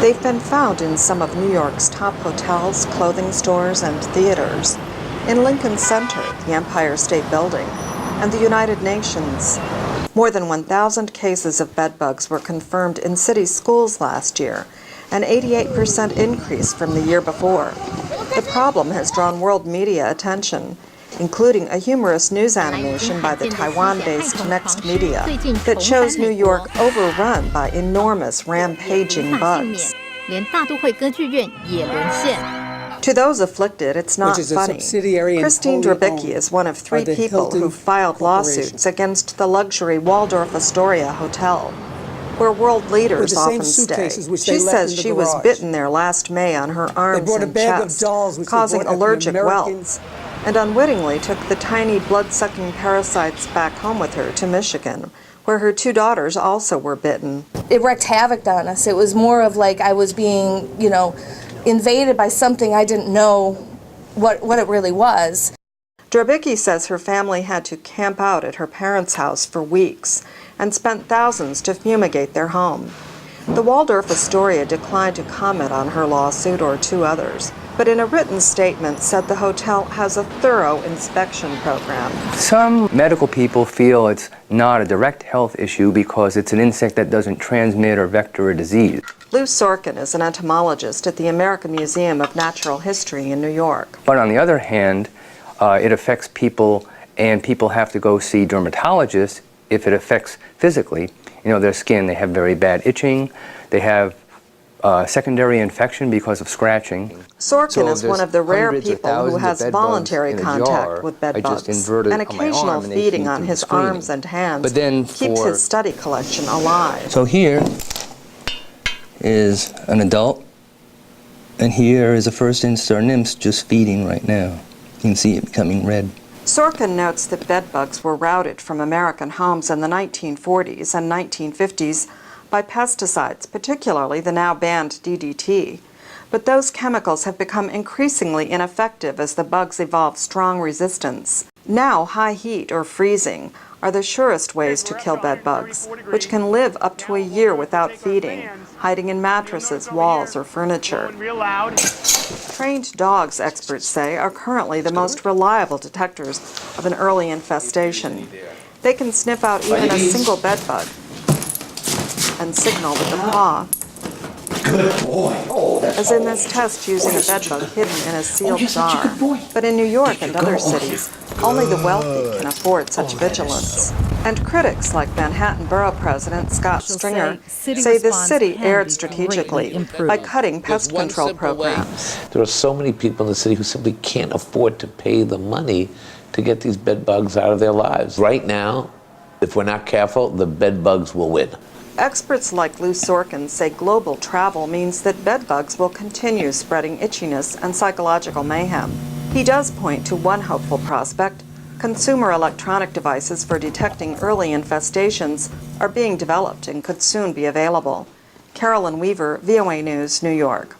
They've been found in some of New York's top hotels, clothing stores, and theaters, in Lincoln Center, the Empire State Building, and the United Nations. More than 1,000 cases of bedbugs were confirmed in city schools last year, an 88% increase from the year before. The problem has drawn world media attention, including a humorous news animation by the Taiwan-based Next Media that shows New York overrun by enormous rampaging bugs. To those afflicted, it's not funny. Christine Drabicki is one of 3 people who filed lawsuits against the luxury Waldorf Astoria Hotel, where world leaders often stay. She says she was bitten there last May on her arms and chest, causing allergic welts, and unwittingly took the tiny blood-sucking parasites back home with her to Michigan, where her 2 daughters also were bitten. It wreaked havoc on us. It was more of like I was being, invaded by something I didn't know what it really was. Drabicki says her family had to camp out at her parents' house for weeks and spent thousands to fumigate their home. The Waldorf Astoria declined to comment on her lawsuit or 2 others, but in a written statement said the hotel has a thorough inspection program. Some medical people feel it's not a direct health issue because it's an insect that doesn't transmit or vector a disease. Lou Sorkin is an entomologist at the American Museum of Natural History in New York. But on the other hand, it affects people, and people have to go see dermatologists if it affects physically, their skin. They have very bad itching, they have secondary infection because of scratching. Sorkin is one of the rare people who has voluntary contact with bedbugs, and occasional feeding on his arms and hands keeps his study collection alive. So here is an adult, and here is a first instar nymphs just feeding right now. You can see it becoming red. Sorkin notes that bedbugs were routed from American homes in the 1940s and 1950s by pesticides, particularly the now banned DDT. But those chemicals have become increasingly ineffective as the bugs evolve strong resistance. Now, high heat or freezing are the surest ways to kill bedbugs, which can live up to a year without feeding, hiding in mattresses, walls, or furniture. Trained dogs, experts say, are currently the most reliable detectors of an early infestation. They can sniff out even a single bedbug and signal with the paw. Good boy. Oh, as in this test using a bedbug hidden in a sealed jar. But in New York and other cities, only the wealthy can afford such vigilance. And critics like Manhattan Borough President Scott Stringer say the city erred strategically by cutting pest control programs. There are so many people in the city who simply can't afford to pay the money to get these bed bugs out of their lives. Right now, if we're not careful, the bed bugs will win. Experts like Lou Sorkin say global travel means that bedbugs will continue spreading itchiness and psychological mayhem. He does point to one hopeful prospect. Consumer electronic devices for detecting early infestations are being developed and could soon be available. Carolyn Weaver, VOA News, New York.